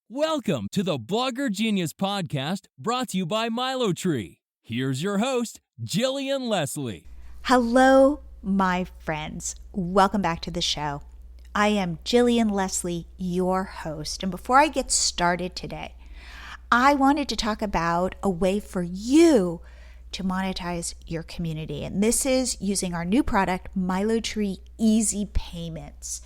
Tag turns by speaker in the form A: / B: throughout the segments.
A: Welcome to the Blogger Genius Podcast, brought to you by Milo Tree. Here's your host, Jillian Leslie.
B: Hello, my friends. Welcome back to the show. I am Jillian Leslie, your host. And before I get started today, I wanted to talk about a way for you to monetize your community. And this is using our new product, Milo Tree Easy Payments.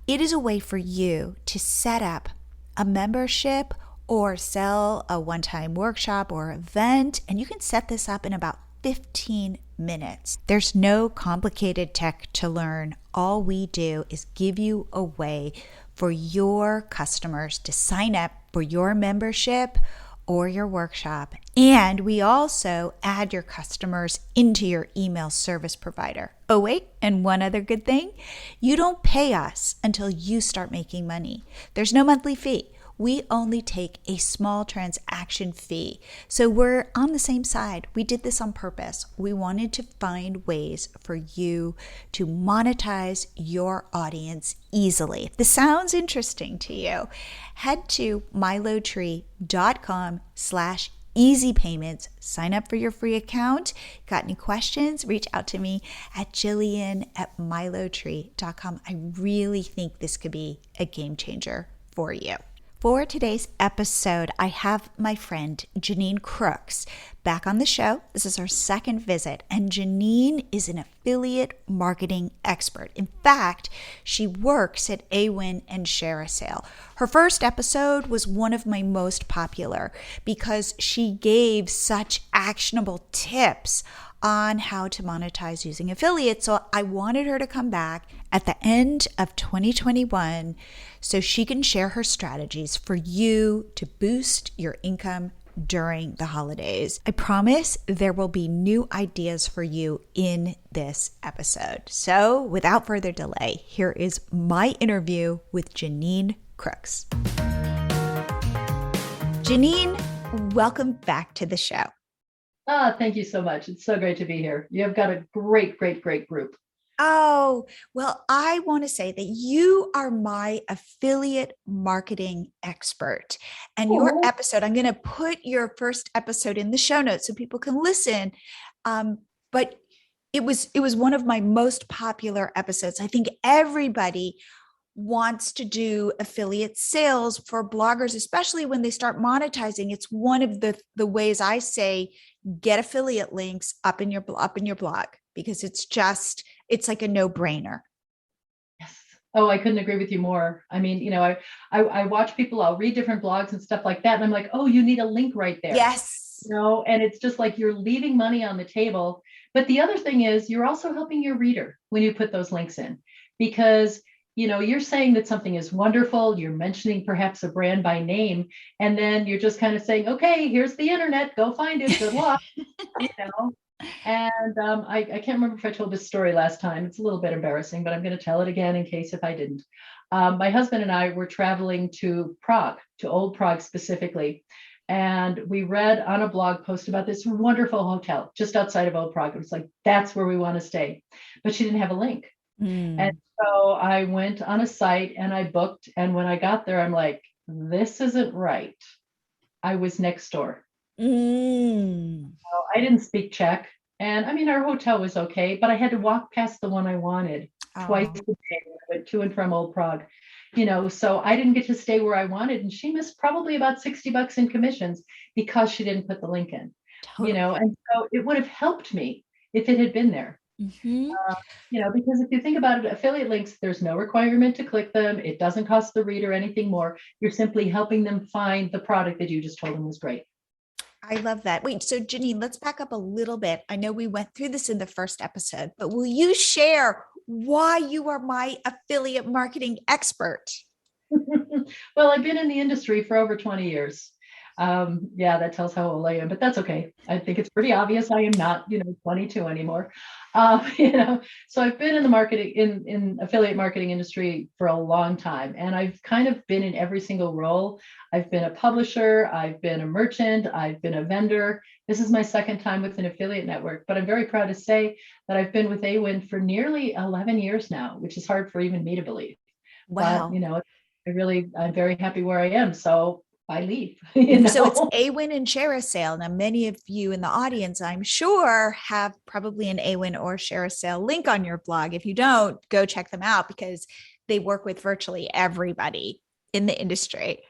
B: It is a way for you to set up a membership or sell a one-time workshop or event, and you can set this up in about 15 minutes. There's no complicated tech to learn. All we do is give you a way for your customers to sign up for your membership or your workshop. And we also add your customers into your email service provider. Oh, wait, and one other good thing, you don't pay us until you start making money. There's no monthly fee. We only take a small transaction fee. So we're on the same side. We did this on purpose. We wanted to find ways for you to monetize your audience easily. If this sounds interesting to you, head to milotree.com/easy payments. Sign up for your free account. Got any questions? Reach out to me at jillian@milotree.com. I really think this could be a game changer for you. For today's episode, I have my friend Janine Crooks back on the show. This is our second visit, and Janine is an affiliate marketing expert. In fact, she works at AWin and ShareASale. Her first episode was one of my most popular because she gave such actionable tips on how to monetize using affiliates. So I wanted her to come back at the end of 2021 so she can share her strategies for you to boost your income during the holidays. I promise there will be new ideas for you in this episode. So without further delay, here is my interview with Janine Crooks. Janine, welcome back to the show.
C: Thank you so much. It's so great to be here. You have got a great group.
B: Oh, well, I want to say that you are my affiliate marketing expert. And your episode, I'm going to put your first episode in the show notes so people can listen. But it was one of my most popular episodes. I think everybody wants to do affiliate sales for bloggers, especially when they start monetizing. It's one of the ways I say get affiliate links up in your blog, because it's like a no-brainer.
C: Yes. Oh, I couldn't agree with you more. I mean, I watch people, I'll read different blogs and stuff like that, and I'm like, oh, you need a link right there.
B: Yes.
C: And it's just like you're leaving money on the table. But the other thing is you're also helping your reader when you put those links in, because you're saying that something is wonderful. You're mentioning perhaps a brand by name, and then you're just kind of saying, okay, here's the internet, go find it. Good luck. And I can't remember if I told this story last time. It's a little bit embarrassing, but I'm going to tell it again in case if I didn't. My husband and I were traveling to Prague, to Old Prague specifically. And we read on a blog post about this wonderful hotel just outside of Old Prague. It was like, that's where we want to stay. But she didn't have a link. And so I went on a site and I booked. And when I got there, I'm like, this isn't right. I was next door. So I didn't speak Czech. And I mean, our hotel was okay, but I had to walk past the one I wanted twice a day. I went to and from Old Prague, so I didn't get to stay where I wanted. And she missed probably about $60 in commissions because she didn't put the link in,
B: Totally.
C: And so it would have helped me if it had been there. Because if you think about it, affiliate links, there's no requirement to click them. It doesn't cost the reader anything more. You're simply helping them find the product that you just told them was great.
B: I love that. Wait, so Janine, let's back up a little bit. I know we went through this in the first episode, but will you share why you are my affiliate marketing expert?
C: Well, I've been in the industry for over 20 years. That tells how old I am, but that's okay. I think it's pretty obvious I am not, 22 anymore. So I've been in the marketing, in affiliate marketing industry for a long time, and I've kind of been in every single role. I've been a publisher, I've been a merchant, I've been a vendor. This is my second time with an affiliate network, but I'm very proud to say that I've been with AWin for nearly 11 years now, which is hard for even me to believe.
B: Wow.
C: But, I'm very happy where I am. So I leave,
B: So it's AWIN and ShareASale. Now, many of you in the audience, I'm sure, have probably an AWIN or ShareASale link on your blog. If you don't, go check them out because they work with virtually everybody in the industry.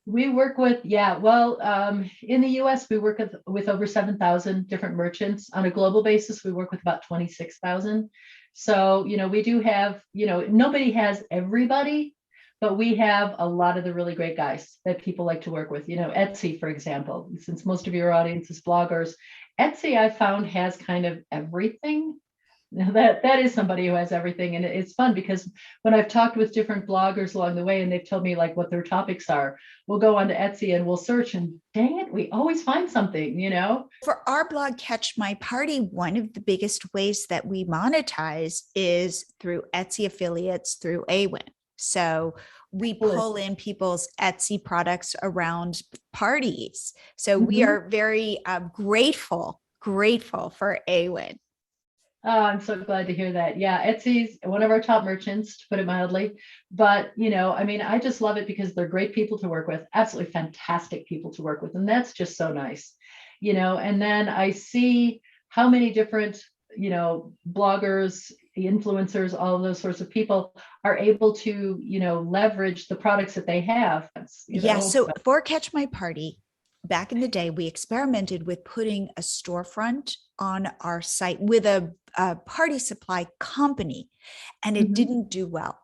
C: We work with, in the US, we work with over 7,000 different merchants. On a global basis, we work with about 26,000. So, we do have, nobody has everybody, but we have a lot of the really great guys that people like to work with. Etsy, for example, since most of your audience is bloggers, Etsy I found has kind of everything. That is somebody who has everything. And it's fun because when I've talked with different bloggers along the way and they've told me like what their topics are, we'll go onto Etsy and we'll search and dang it, we always find something,
B: For our blog, Catch My Party, one of the biggest ways that we monetize is through Etsy affiliates through AWIN. So we pull in people's Etsy products around parties. So we are very grateful for AWIN.
C: Oh, I'm so glad to hear that. Yeah, Etsy's one of our top merchants, to put it mildly. But, I just love it because they're great people to work with, absolutely fantastic people to work with. And that's just so nice, and then I see how many different, bloggers, influencers, all of those sorts of people are able to, leverage the products that they have.
B: So for Catch My Party, back in the day, we experimented with putting a storefront on our site with a party supply company, and it didn't do well.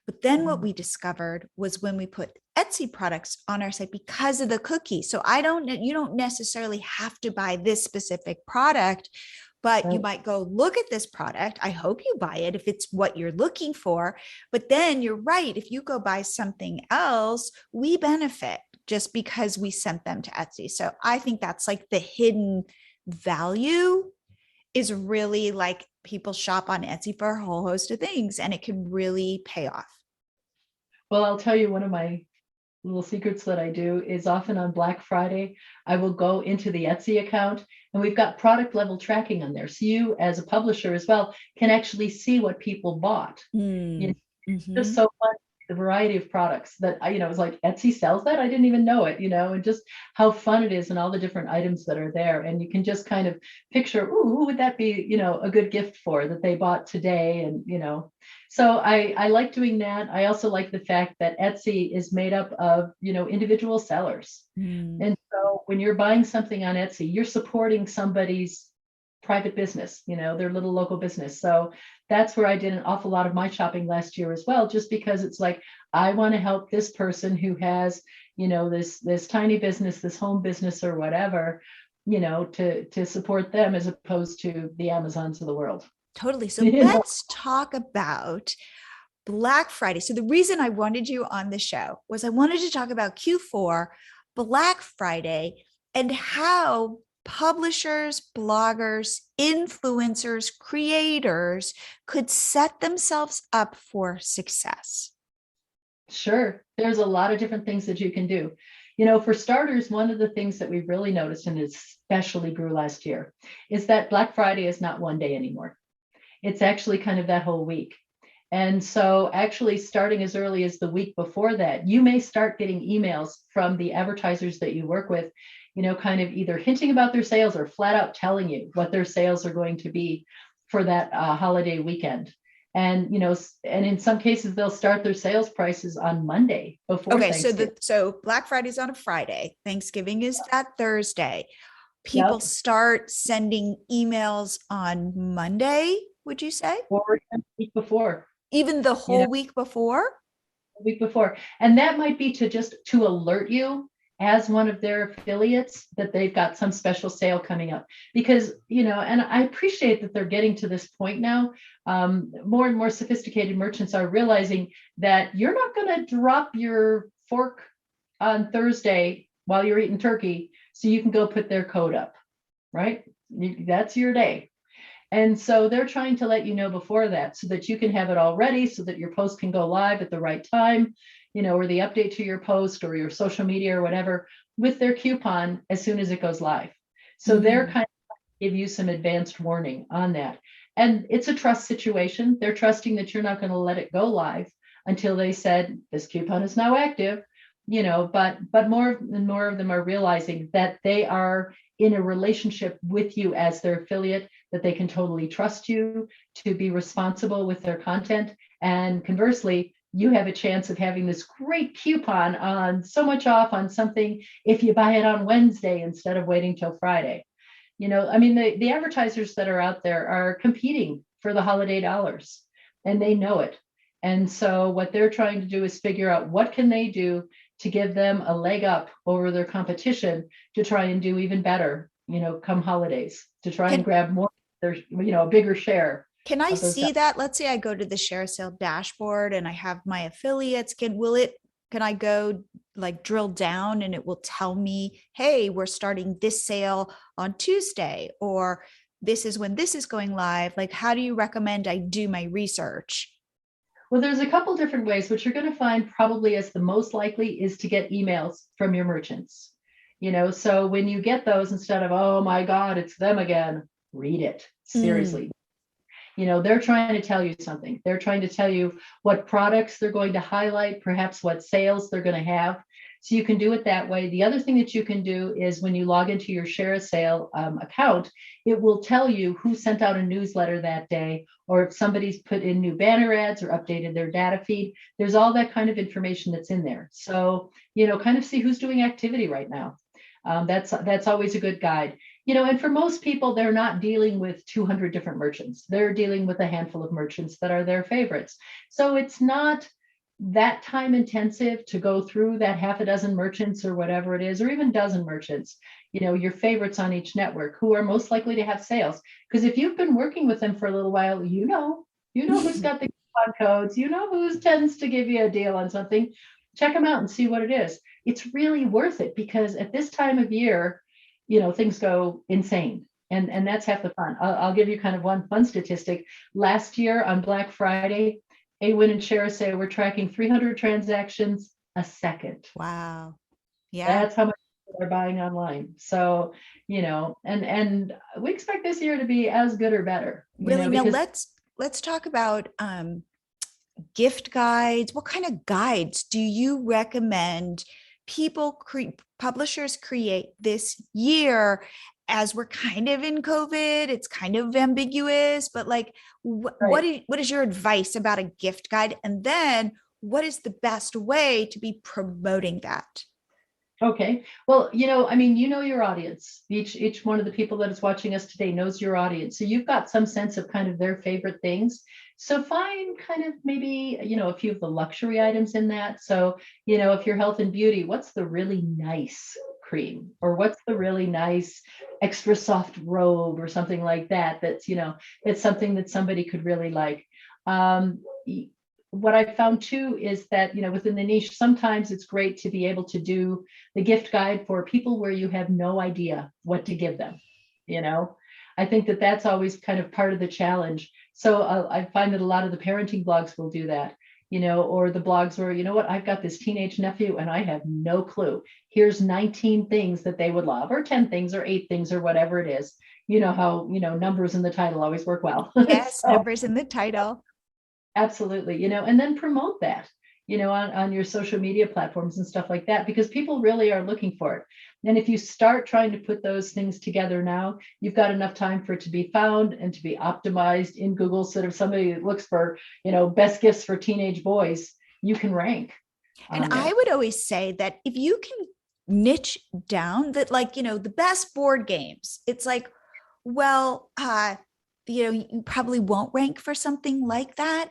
B: But then what we discovered was when we put Etsy products on our site because of the cookie. So you don't necessarily have to buy this specific product, but you might go look at this product. I hope you buy it if it's what you're looking for. But then you're right. If you go buy something else, we benefit just because we sent them to Etsy. So I think that's like the hidden value is really like people shop on Etsy for a whole host of things, and it can really pay off.
C: Well, I'll tell you one of my little secrets that I do is often on Black Friday, I will go into the Etsy account and we've got product level tracking on there. So you as a publisher as well can actually see what people bought. Just so fun. The variety of products that it was like Etsy sells that. I didn't even know it, and just how fun it is and all the different items that are there. And you can just kind of picture, who would that be, a good gift for that they bought today? And, so I like doing that. I also like the fact that Etsy is made up of, individual sellers. And so when you're buying something on Etsy, you're supporting somebody's private business, their little local business. So that's where I did an awful lot of my shopping last year as well, just because it's like, I want to help this person who has, this tiny business, this home business or whatever, to support them as opposed to the Amazons of the world.
B: Totally. So let's talk about Black Friday. So the reason I wanted you on the show was I wanted to talk about Q4, Black Friday, and how publishers, bloggers, influencers, creators could set themselves up for success.
C: Sure. There's a lot of different things that you can do. For starters, one of the things that we really noticed, and especially grew last year, is that Black Friday is not one day anymore. It's actually kind of that whole week. And so actually starting as early as the week before that, you may start getting emails from the advertisers that you work with, kind of either hinting about their sales or flat out telling you what their sales are going to be for that holiday weekend. And, and in some cases, they'll start their sales prices on Monday before Thanksgiving.
B: So Black Friday's on a Friday. Thanksgiving is that Thursday. People start sending emails on Monday, would you say?
C: Or the week before.
B: Even the whole week before?
C: The week before. And that might be to alert you as one of their affiliates that they've got some special sale coming up. Because, and I appreciate that they're getting to this point now. More and more sophisticated merchants are realizing that you're not going to drop your fork on Thursday while you're eating turkey so you can go put their code up, right? That's your day. And so they're trying to let you know before that so that you can have it all ready so that your post can go live at the right time, or the update to your post or your social media or whatever with their coupon as soon as it goes live. So they're kind of give you some advanced warning on that. And it's a trust situation. They're trusting that you're not going to let it go live until they said, this coupon is now active, but more and more of them are realizing that they are in a relationship with you as their affiliate, that they can totally trust you to be responsible with their content. And conversely, you have a chance of having this great coupon on so much off on something if you buy it on Wednesday instead of waiting till Friday. The advertisers that are out there are competing for the holiday dollars, and they know it. And so what they're trying to do is figure out what can they do to give them a leg up over their competition to try and do even better, come holidays, to try and grab more, a bigger share.
B: Can I see that? Let's say I go to the share sale dashboard and I have my affiliates. Can I go like drill down and it will tell me, hey, we're starting this sale on Tuesday, or this is when this is going live? Like, how do you recommend I do my research?
C: Well, there's a couple different ways. What you're going to find probably as the most likely is to get emails from your merchants. So when you get those, instead of, oh my God, it's them again, read it seriously. They're trying to tell you something. They're trying to tell you what products they're going to highlight, perhaps what sales they're going to have. So you can do it that way. The other thing that you can do is when you log into your share a sale account, it will tell you who sent out a newsletter that day, or if somebody's put in new banner ads or updated their data feed. There's all that kind of information that's in there. So, kind of see who's doing activity right now. That's always a good guide. And for most people, they're not dealing with 200 different merchants. They're dealing with a handful of merchants that are their favorites. So it's not that time intensive to go through that half a dozen merchants or whatever it is, or even dozen merchants, your favorites on each network who are most likely to have sales. Because if you've been working with them for a little while, you know who's got the coupon codes, who tends to give you a deal on something. Check them out and see what it is. It's really worth it, because at this time of year, things go insane. And that's half the fun. I'll give you kind of one fun statistic. Last year on Black Friday, AWIN and ShareASay were tracking 300 transactions a second.
B: Wow. Yeah.
C: That's how much they're buying online. So, and we expect this year to be as good or better.
B: Really? Now let's talk about gift guides. What kind of guides do you recommend publishers create this year, as we're kind of in COVID? It's kind of ambiguous, but like, what is your advice about a gift guide? And then what is the best way to be promoting that?
C: Okay. Well, your audience. Each one of the people that is watching us today knows your audience. So you've got some sense of kind of their favorite things. So find kind of maybe, a few of the luxury items in that. So, if you're health and beauty, what's the really nice cream, or what's the really nice extra soft robe or something like that? That's, it's something that somebody could really like. What I've found too is that, within the niche, sometimes it's great to be able to do the gift guide for people where you have no idea what to give them. I think that that's always kind of part of the challenge. So I find that a lot of the parenting blogs will do that, or the blogs where, I've got this teenage nephew and I have no clue. Here's 19 things that they would love, or 10 things, or 8 things, or whatever it is. How, numbers in the title always work well.
B: Yes, numbers in the title.
C: Absolutely. And then promote that, on your social media platforms and stuff like that, because people really are looking for it. And if you start trying to put those things together now, you've got enough time for it to be found and to be optimized in Google. So if somebody looks for, best gifts for teenage boys, you can rank.
B: And I would always say that if you can niche down that, like, the best board games, it's like, well, you probably won't rank for something like that.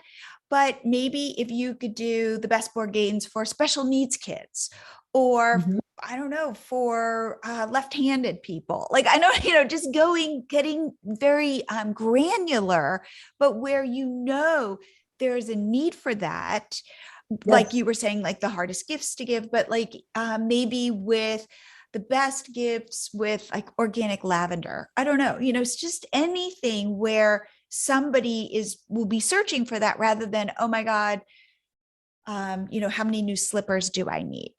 B: But maybe if you could do the best board games for special needs kids, or I don't know, for left-handed people, like, I know, just getting very granular, but where there's a need for that. Yes. Like you were saying, like the hardest gifts to give, but like maybe with the best gifts with like organic lavender. I don't know, it's just anything where somebody will be searching for that, rather than, oh my God, how many new slippers do I need?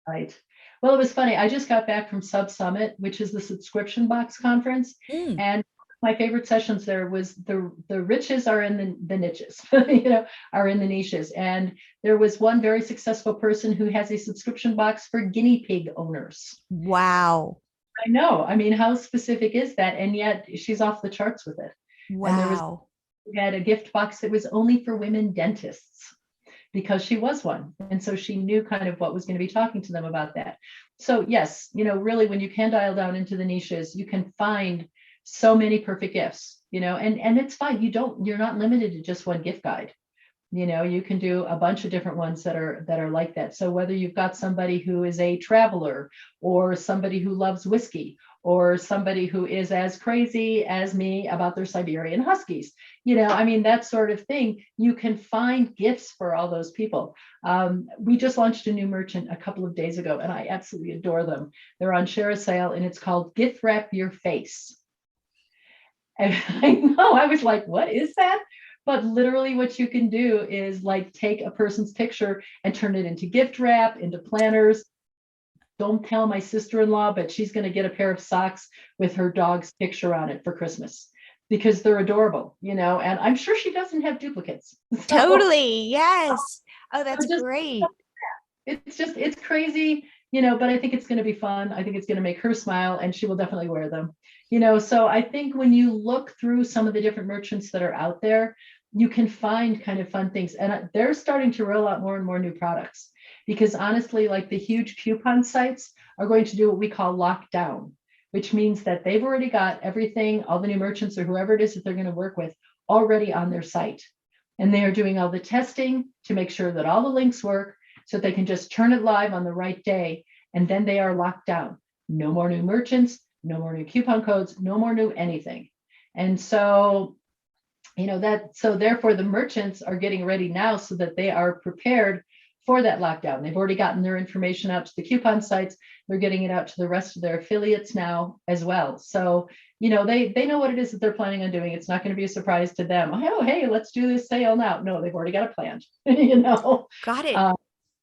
C: Right. Well, it was funny. I just got back from Sub Summit, which is the subscription box conference. And my favorite sessions there was the riches are in the niches, are in the niches. And there was one very successful person who has a subscription box for guinea pig owners.
B: Wow.
C: I know. I mean, how specific is that? And yet she's off the charts with it. And
B: Wow.
C: we had a gift box that was only for women dentists because she was one. And so she knew kind of what was going to be talking to them about that. So yes, really, when you can dial down into the niches, you can find so many perfect gifts, and it's fine. You're not limited to just one gift guide. You can do a bunch of different ones that are like that. So whether you've got somebody who is a traveler or somebody who loves whiskey or somebody who is as crazy as me about their Siberian Huskies, that sort of thing, you can find gifts for all those people. We just launched a new merchant a couple of days ago, and I absolutely adore them. They're on Share a Sale, and it's called Gift Wrap Your Face. And I know, I was like, what is that? But literally what you can do is like take a person's picture and turn it into gift wrap, into planners. Don't tell my sister-in-law, but she's going to get a pair of socks with her dog's picture on it for Christmas because they're adorable, and I'm sure she doesn't have duplicates.
B: So, totally. Yes. Oh, that's great.
C: It's crazy, but I think it's going to be fun. I think it's going to make her smile, and she will definitely wear them. So I think when you look through some of the different merchants that are out there, you can find kind of fun things. And they're starting to roll out more and more new products because honestly, like the huge coupon sites are going to do what we call lockdown, which means that they've already got everything, all the new merchants or whoever it is that they're going to work with already on their site. And they are doing all the testing to make sure that all the links work so they can just turn it live on the right day. And then they are locked down. No more new merchants, no more new coupon codes, no more new anything. And so, so therefore the merchants are getting ready now so that they are prepared for that lockdown. They've already gotten their information out to the coupon sites. They're getting it out to the rest of their affiliates now as well. So, they know what it is that they're planning on doing. It's not going to be a surprise to them. Oh, hey, let's do this sale now. No, they've already got a plan,
B: Got it.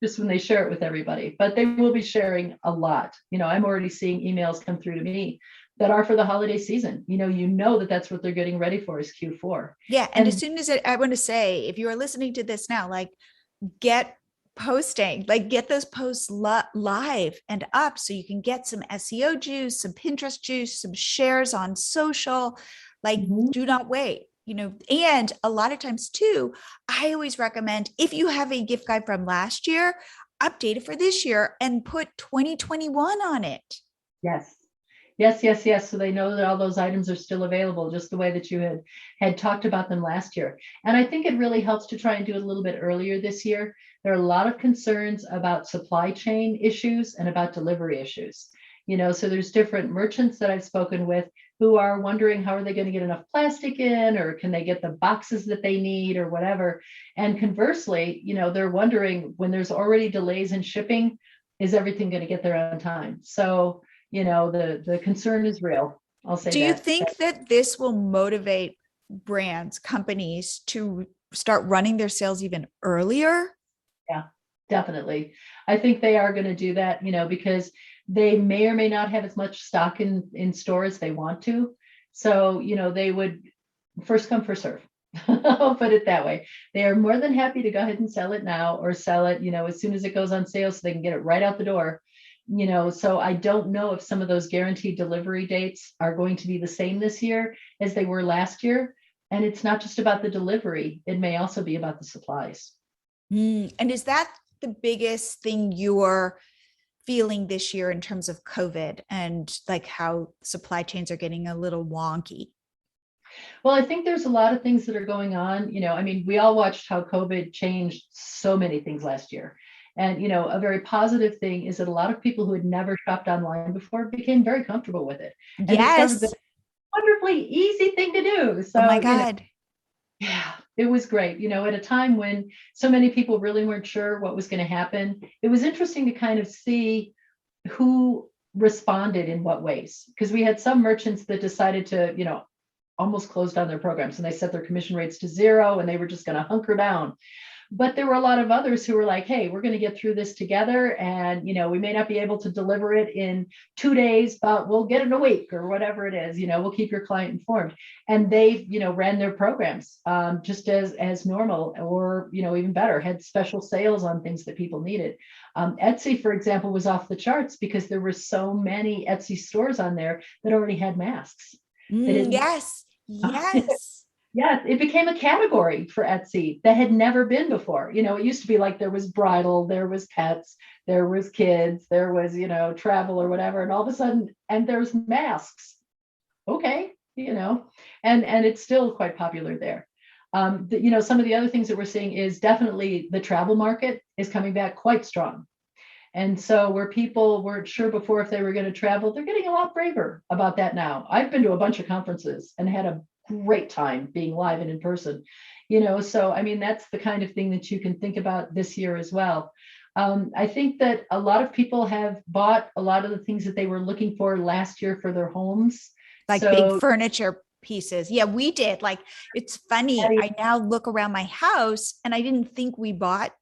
C: Just when they share it with everybody, but they will be sharing a lot. I'm already seeing emails come through to me that are for the holiday season. That's what they're getting ready for is Q4.
B: Yeah. And as soon as I want to say, if you are listening to this now, like get posting, like get those posts live and up so you can get some SEO juice, some Pinterest juice, some shares on social, do not wait. And a lot of times too, I always recommend if you have a gift guide from last year, update it for this year and put 2021 on it.
C: Yes. So they know that all those items are still available, just the way that you had talked about them last year. And I think it really helps to try and do it a little bit earlier this year. There are a lot of concerns about supply chain issues and about delivery issues. So there's different merchants that I've spoken with who are wondering how are they going to get enough plastic in, or can they get the boxes that they need or whatever. And conversely, they're wondering when there's already delays in shipping, is everything going to get there on time? So, the concern is real. I'll say that.
B: Do you think that this will motivate brands, companies to start running their sales even earlier?
C: Yeah, definitely. I think they are going to do that, because they may or may not have as much stock in store as they want to. So, they would first come, first serve. I'll put it that way. They are more than happy to go ahead and sell it now or sell it, as soon as it goes on sale so they can get it right out the door. So I don't know if some of those guaranteed delivery dates are going to be the same this year as they were last year. And it's not just about the delivery. It may also be about the supplies.
B: And is that the biggest thing you're feeling this year in terms of COVID and like how supply chains are getting a little wonky?
C: Well, I think there's a lot of things that are going on. We all watched how COVID changed so many things last year. And, a very positive thing is that a lot of people who had never shopped online before became very comfortable with it. And
B: yes.
C: It's a wonderfully easy thing to do. So,
B: oh my God.
C: Yeah, it was great. At a time when so many people really weren't sure what was going to happen, it was interesting to kind of see who responded in what ways. Because we had some merchants that decided to, almost close down their programs, and they set their commission rates to 0 and they were just going to hunker down. But there were a lot of others who were like, hey, we're going to get through this together. And, we may not be able to deliver it in 2 days, but we'll get it in a week or whatever it is. We'll keep your client informed. And they, ran their programs just as normal, or, even better, had special sales on things that people needed. Etsy, for example, was off the charts because there were so many Etsy stores on there that already had masks.
B: Yes. Yes.
C: Yeah, it became a category for Etsy that had never been before. It used to be like there was bridal, there was pets, there was kids, there was, travel or whatever. And all of a sudden, and there's masks. Okay, and it's still quite popular there. Some of the other things that we're seeing is definitely the travel market is coming back quite strong. And so where people weren't sure before if they were going to travel, they're getting a lot braver about that now. I've been to a bunch of conferences and had a great time being live and in person, so I mean, that's the kind of thing that you can think about this year as well. I think that a lot of people have bought a lot of the things that they were looking for last year for their homes.
B: Like big furniture pieces. Yeah, we did. Like, it's funny. I now look around my house and I didn't think we bought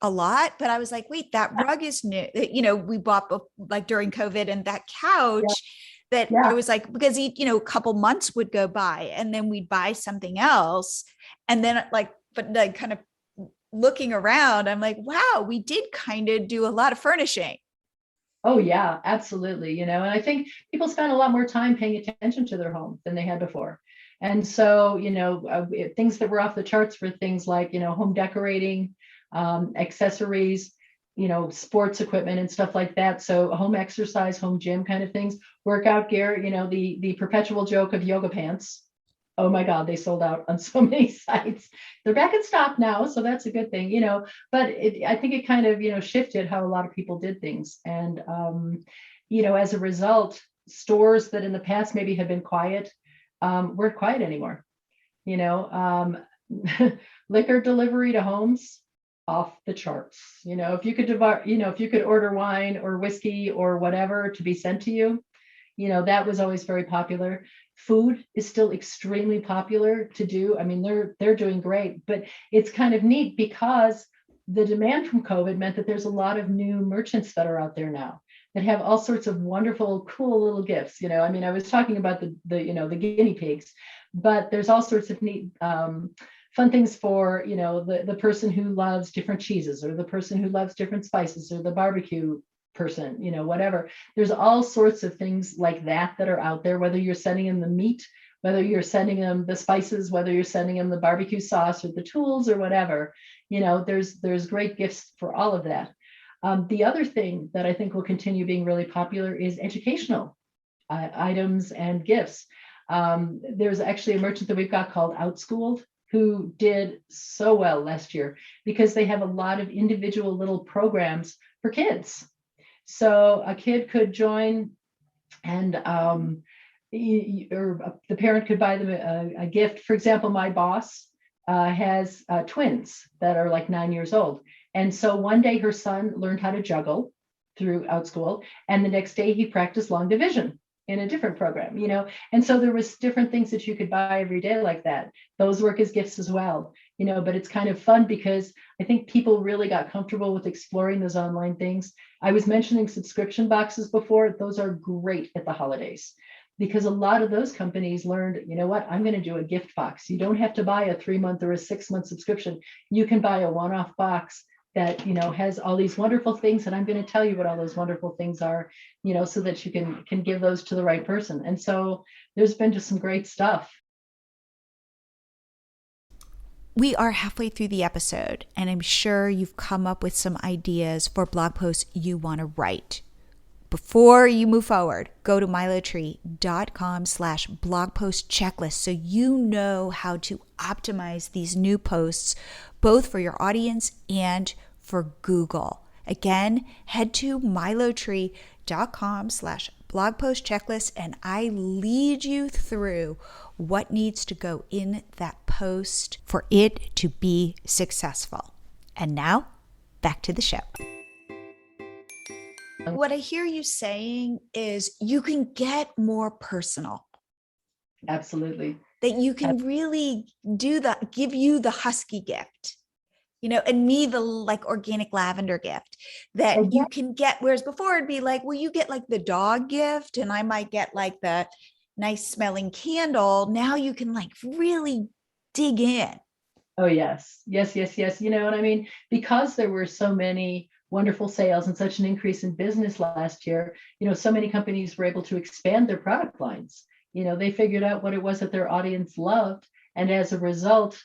B: a lot, but I was like, wait, that rug is new. We bought like during COVID, and that couch that I was like, because a couple months would go by and then we'd buy something else. And then but kind of looking around, I'm like, wow, we did kind of do a lot of furnishing.
C: Oh yeah, absolutely. And I think people spend a lot more time paying attention to their home than they had before. And so, things that were off the charts were things like, home decorating, accessories, sports equipment and stuff like that. So home exercise, home gym kind of things, workout gear, the perpetual joke of yoga pants. Oh my God, they sold out on so many sites. They're back in stock now, so that's a good thing, but I think it kind of, shifted how a lot of people did things. And, as a result, stores that in the past maybe had been quiet, weren't quiet anymore. Liquor delivery to homes, off the charts. If you could if you could order wine or whiskey or whatever to be sent to you, that was always very popular. Food is still extremely popular to do. I mean, they're doing great, but it's kind of neat because the demand from COVID meant that there's a lot of new merchants that are out there now that have all sorts of wonderful, cool little gifts. I mean, I was talking about the guinea pigs, but there's all sorts of neat fun things for, the person who loves different cheeses, or the person who loves different spices, or the barbecue person, whatever. There's all sorts of things like that are out there, whether you're sending them the meat, whether you're sending them the spices, whether you're sending them the barbecue sauce or the tools or whatever, there's great gifts for all of that. The other thing that I think will continue being really popular is educational items and gifts. There's actually a merchant that we've got called Outschooled, who did so well last year because they have a lot of individual little programs for kids. So a kid could join, and or the parent could buy them a gift. For example, my boss has twins that are like 9 years old. And so one day her son learned how to juggle through Outschool, and the next day he practiced long division in a different program, and so there was different things that you could buy every day like that. Those work as gifts as well, but it's kind of fun because I think people really got comfortable with exploring those online things. I was mentioning subscription boxes before. Those are great at the holidays because a lot of those companies learned, I'm going to do a gift box. You don't have to buy a 3-month or a 6-month subscription. You can buy a one-off box that has all these wonderful things, and I'm going to tell you what all those wonderful things are, so that you can give those to the right person. And so there's been just some great stuff.
B: We are halfway through the episode, and I'm sure you've come up with some ideas for blog posts you want to write. Before you move forward, go to milotree.com/blog post checklist so you know how to optimize these new posts, both for your audience and for Google. Again, head to milotree.com/blog post checklist, and I lead you through what needs to go in that post for it to be successful. And now, back to the show. What I hear you saying is you can get more personal.
C: Absolutely.
B: That you can really give you the husky gift. And me, the like organic lavender gift that you
C: Exactly.
B: can get, whereas before it'd be like, well, you get like the dog gift and I might get like the nice smelling candle. Now you can like really dig in.
C: Oh, yes. Yes, yes, yes. And I mean, because there were so many wonderful sales and such an increase in business last year, so many companies were able to expand their product lines. They figured out what it was that their audience loved. And as a result,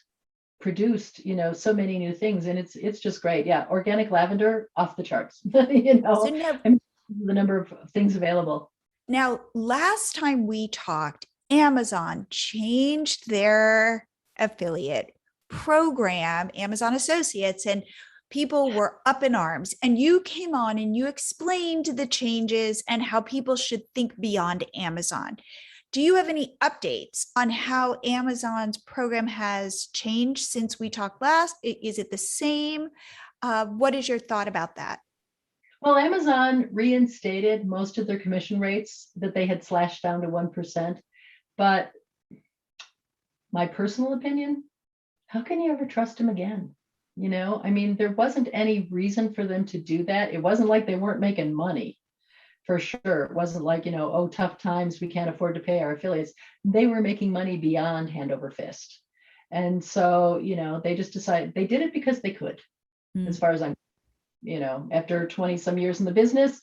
C: produced, so many new things. And it's just great. Yeah. Organic lavender off the charts,
B: So now,
C: I mean, the number of things available.
B: now last time we talked, Amazon changed their affiliate program, Amazon Associates, and people were up in arms. And you came on and you explained the changes and how people should think beyond Amazon. Do you have any updates on how Amazon's program has changed since we talked last? Is it the same? What is your thought about that?
C: Well, Amazon reinstated most of their commission rates that they had slashed down to 1%. But my personal opinion, how can you ever trust them again? I mean, there wasn't any reason for them to do that. It wasn't like they weren't making money, for sure. It wasn't like, oh, tough times, we can't afford to pay our affiliates. They were making money beyond hand over fist. And so, they just decided they did it because they could, as far as I'm, after 20 some years in the business,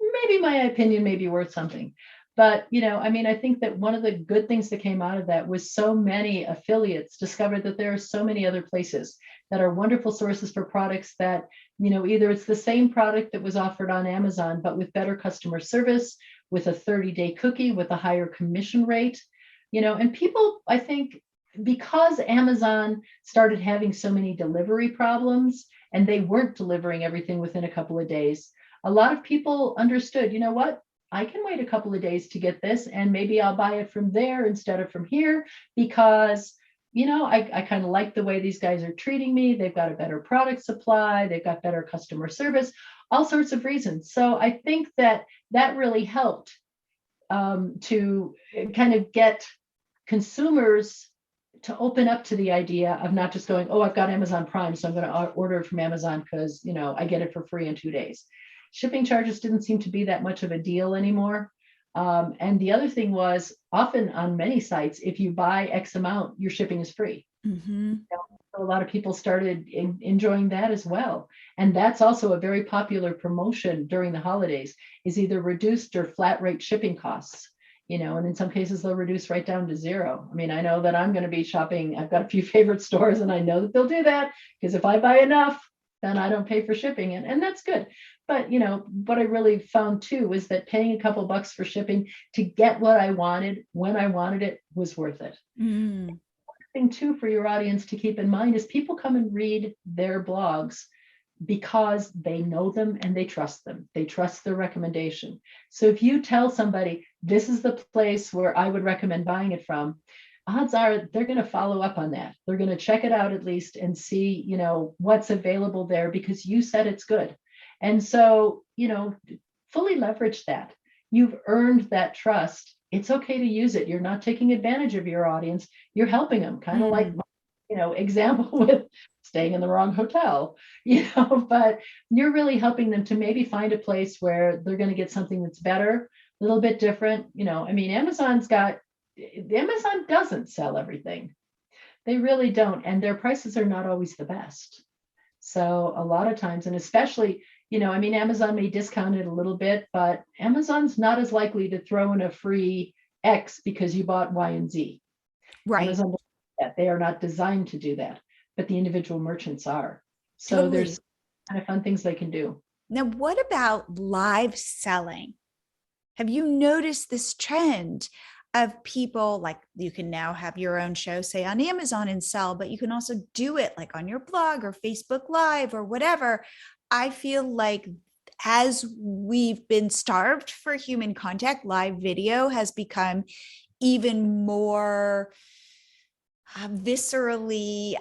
C: maybe my opinion may be worth something. But, I mean, I think that one of the good things that came out of that was so many affiliates discovered that there are so many other places that are wonderful sources for products that, either it's the same product that was offered on Amazon, but with better customer service, with a 30-day cookie, with a higher commission rate, and people, I think, because Amazon started having so many delivery problems and they weren't delivering everything within a couple of days, a lot of people understood, what? I can wait a couple of days to get this, and maybe I'll buy it from there instead of from here because, I kind of like the way these guys are treating me. They've got a better product supply. They've got better customer service, all sorts of reasons. So I think that really helped to kind of get consumers to open up to the idea of not just going, oh, I've got Amazon Prime, so I'm going to order it from Amazon because, I get it for free in 2 days. Shipping charges didn't seem to be that much of a deal anymore. And the other thing was often on many sites, if you buy X amount, your shipping is free.
B: Mm-hmm.
C: So a lot of people started enjoying that as well. And that's also a very popular promotion during the holidays, is either reduced or flat rate shipping costs. And in some cases they'll reduce right down to zero. I mean, I know that I'm going to be shopping. I've got a few favorite stores and I know that they'll do that because if I buy enough, then I don't pay for shipping. And that's good. But, what I really found too was that paying a couple bucks for shipping to get what I wanted when I wanted it was worth it.
B: Mm.
C: One thing too for your audience to keep in mind is people come and read their blogs because they know them and they trust them. They trust their recommendation. So if you tell somebody, this is the place where I would recommend buying it from, odds are they're going to follow up on that. They're going to check it out at least and see, what's available there because you said it's good. And so, fully leverage that. You've earned that trust. It's okay to use it. You're not taking advantage of your audience. You're helping them, kind of like, example with staying in the wrong hotel, but you're really helping them to maybe find a place where they're going to get something that's better, a little bit different. I mean, Amazon doesn't sell everything. They really don't. And their prices are not always the best. So a lot of times, and especially, Amazon may discount it a little bit, but Amazon's not as likely to throw in a free X because you bought Y and Z.
B: Right.
C: Amazon, they are not designed to do that, but the individual merchants are. So
B: Totally.
C: there's kind of fun things they can do.
B: Now, what about live selling? Have you noticed this trend of people, like you can now have your own show, say on Amazon and sell, but you can also do it like on your blog or Facebook Live or whatever. I feel like as we've been starved for human contact, live video has become even more viscerally,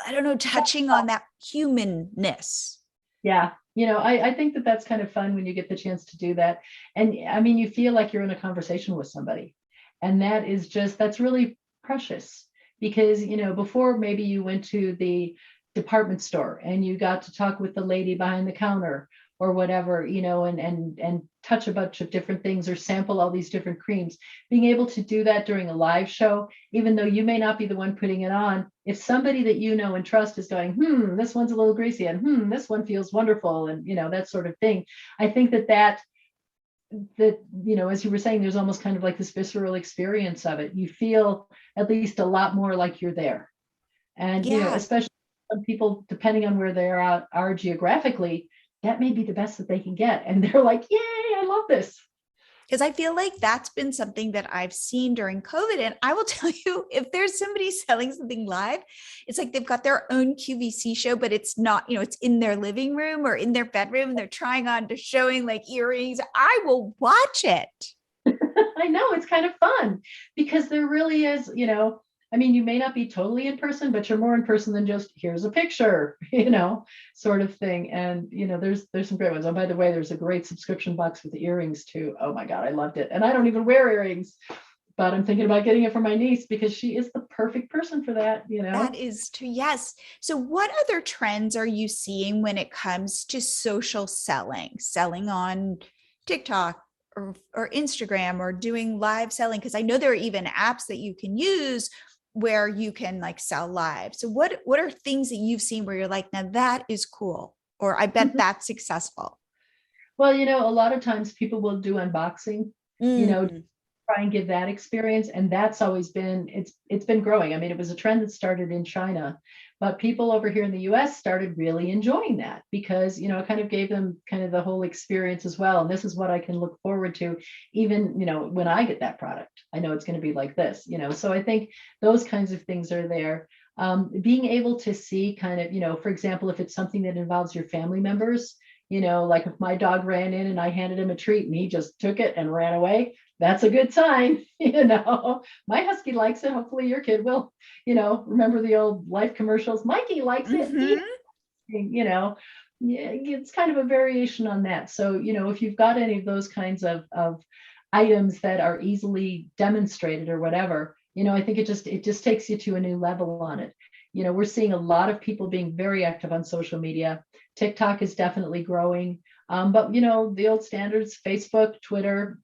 B: I don't know, touching on that humanness.
C: Yeah. I think that that's kind of fun when you get the chance to do that. And I mean, you feel like you're in a conversation with somebody. And that's really precious because, before maybe you went to the department store and you got to talk with the lady behind the counter or whatever, and touch a bunch of different things or sample all these different creams. Being able to do that during a live show, even though you may not be the one putting it on, if somebody that you know and trust is going, this one's a little greasy, and this one feels wonderful, and that sort of thing. I think that as you were saying, there's almost kind of like this visceral experience of it. You feel at least a lot more like you're there. And especially some people, depending on where they are geographically, that may be the best that they can get. And they're like, yay, I love this.
B: Because I feel like that's been something that I've seen during COVID. And I will tell you, if there's somebody selling something live, it's like they've got their own QVC show, but it's not, it's in their living room or in their bedroom. They're trying on to showing like earrings. I will watch it.
C: I know, it's kind of fun because there really is, you may not be totally in person, but you're more in person than just here's a picture, sort of thing. And, there's some great ones. Oh, by the way, there's a great subscription box with the earrings too. Oh my God, I loved it. And I don't even wear earrings, but I'm thinking about getting it for my niece because she is the perfect person for that,
B: That is true. Yes. So what other trends are you seeing when it comes to social selling on TikTok or Instagram or doing live selling? Because I know there are even apps that you can use where you can like sell live. So what are things that you've seen where you're like, now that is cool, or I bet that's successful?
C: Well, a lot of times people will do unboxing, try and give that experience. And that's always been, it's been growing. I mean, it was a trend that started in China, but people over here in the US started really enjoying that because, it kind of gave them kind of the whole experience as well. And this is what I can look forward to, even, when I get that product, I know it's going to be like this, so I think those kinds of things are there. Being able to see kind of, for example, if it's something that involves your family members, like if my dog ran in and I handed him a treat and he just took it and ran away, that's a good sign. My husky likes it. Hopefully your kid will, remember the old Life commercials. Mikey likes it. It's kind of a variation on that. So, if you've got any of those kinds of items that are easily demonstrated or whatever, I think it just takes you to a new level on it. We're seeing a lot of people being very active on social media. TikTok is definitely growing. But, the old standards, Facebook, Twitter,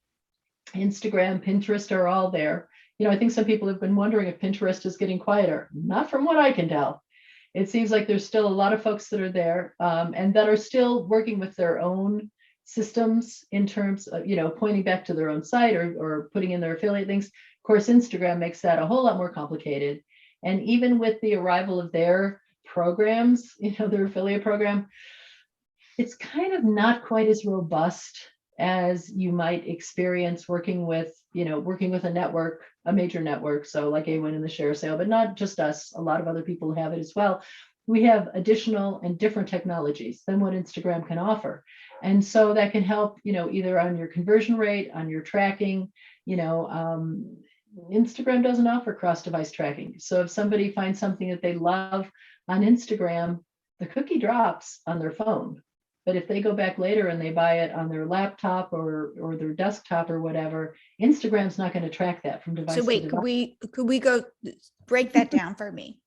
C: Instagram, Pinterest are all there. I think some people have been wondering if Pinterest is getting quieter. Not from what I can tell. It seems like there's still a lot of folks that are there and that are still working with their own systems in terms of, pointing back to their own site or putting in their affiliate links. Of course, Instagram makes that a whole lot more complicated. And even with the arrival of their programs, their affiliate program, it's kind of not quite as robust as you might experience working with a network, a major network. So like A1 in the share sale, but not just us, a lot of other people have it as well. We have additional and different technologies than what Instagram can offer. And so that can help, either on your conversion rate, on your tracking, Instagram doesn't offer cross-device tracking. So if somebody finds something that they love on Instagram, the cookie drops on their phone. But if they go back later and they buy it on their laptop or their desktop or whatever, Instagram's not going to track that from device to device.
B: So wait, could we go break that down for me?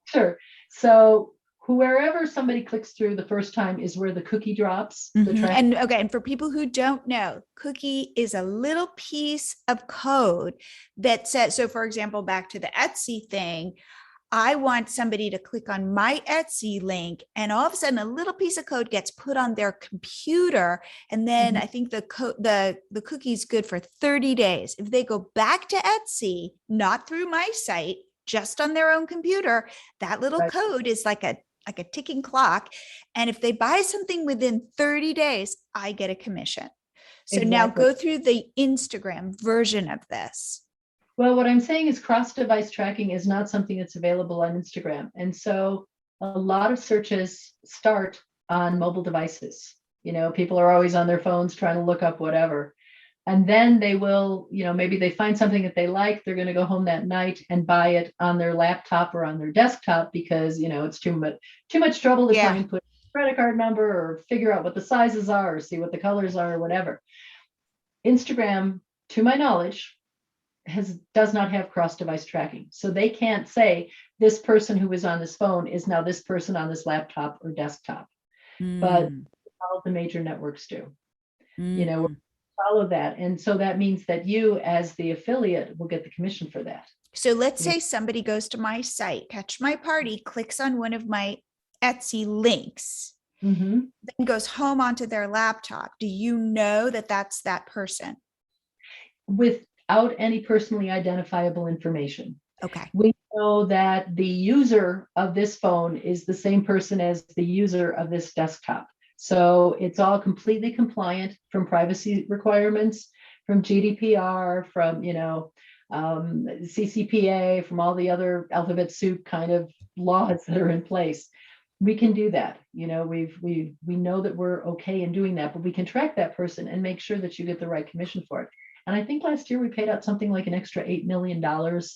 C: Sure. So wherever somebody clicks through the first time is where the cookie drops.
B: And for people who don't know, cookie is a little piece of code that says, so for example, back to the Etsy thing, I want somebody to click on my Etsy link and all of a sudden a little piece of code gets put on their computer. And then I think the cookie is good for 30 days. If they go back to Etsy, not through my site, just on their own computer, that little code is like a ticking clock. And if they buy something within 30 days, I get a commission. So now go through the Instagram version of this.
C: Well, what I'm saying is cross-device tracking is not something that's available on Instagram. And so a lot of searches start on mobile devices. People are always on their phones trying to look up whatever. And then they will, maybe they find something that they like. They're going to go home that night and buy it on their laptop or on their desktop because, it's too much trouble to try and put a credit card number or figure out what the sizes are or see what the colors are or whatever. Instagram, to my knowledge, does not have cross-device tracking. So they can't say this person who is on this phone is now this person on this laptop or desktop. But all the major networks do. Follow that. And so that means that you, as the affiliate, will get the commission for that.
B: So let's say somebody goes to my site, Catch My Party, clicks on one of my Etsy links, then goes home onto their laptop. Do you know that that's that person?
C: Without any personally identifiable information.
B: Okay.
C: We know that the user of this phone is the same person as the user of this desktop. So it's all completely compliant from privacy requirements, from GDPR, from, CCPA, from all the other alphabet soup kind of laws that are in place. We can do that. We know that we're okay in doing that, but we can track that person and make sure that you get the right commission for it. And I think last year we paid out something like an extra $8 million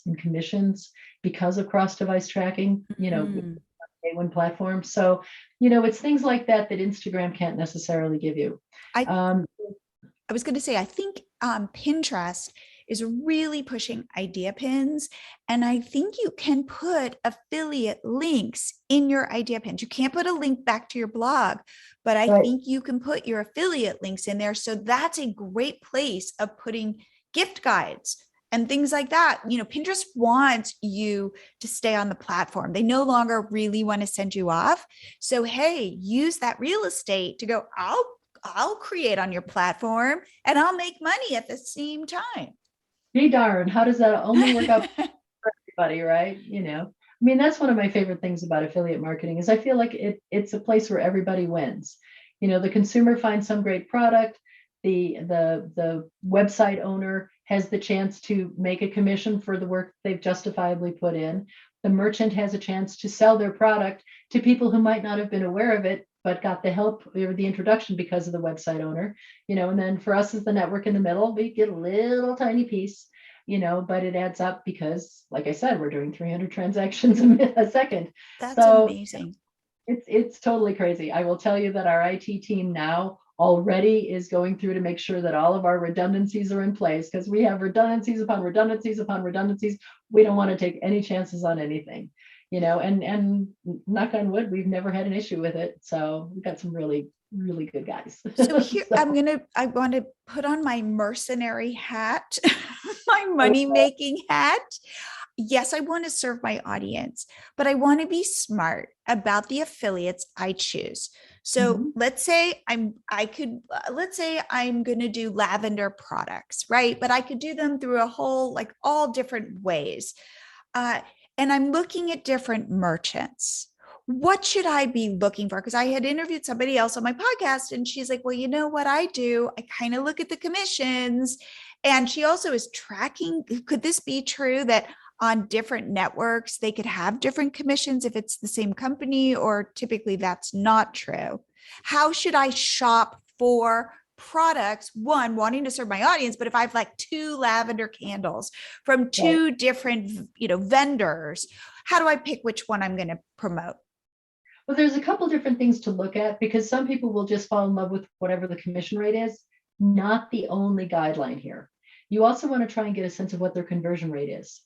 C: in commissions because of cross-device tracking, A1 platform. So, it's things like that Instagram can't necessarily give you.
B: I was going to say, I think Pinterest is really pushing idea pins. And I think you can put affiliate links in your idea pins. You can't put a link back to your blog, but I think you can put your affiliate links in there. So that's a great place of putting gift guides and things like that. Pinterest wants you to stay on the platform. They no longer really want to send you off. So, hey, use that real estate to go, I'll create on your platform and I'll make money at the same time.
C: Be darn, how does that only work out for everybody, right? That's one of my favorite things about affiliate marketing is I feel like it's a place where everybody wins. The consumer finds some great product, the website owner has the chance to make a commission for the work they've justifiably put in. The merchant has a chance to sell their product to people who might not have been aware of it, but got the help or the introduction because of the website owner, and then for us as the network in the middle, we get a little tiny piece, but it adds up because, like I said, we're doing 300 transactions a second.
B: That's amazing.
C: It's totally crazy. I will tell you that our IT team now already is going through to make sure that all of our redundancies are in place because we have redundancies upon redundancies upon redundancies. We don't want to take any chances on anything. And knock on wood, we've never had an issue with it. So we've got some really, really good guys.
B: So here, I want to put on my mercenary hat, my money-making hat. Yes, I want to serve my audience, but I want to be smart about the affiliates I choose. So let's say I'm going to do lavender products, right? But I could do them through all different ways. And I'm looking at different merchants. What should I be looking for? Because I had interviewed somebody else on my podcast and she's like, well, you know what I do? I kind of look at the commissions. And she also is tracking. Could this be true that on different networks, they could have different commissions if it's the same company, or typically that's not true? How should I shop for products, one, wanting to serve my audience, but if I have like 2 lavender candles from 2 different, vendors, how do I pick which one I'm going to promote?
C: Well, there's a couple different things to look at because some people will just fall in love with whatever the commission rate is. Not the only guideline here. You also want to try and get a sense of what their conversion rate is.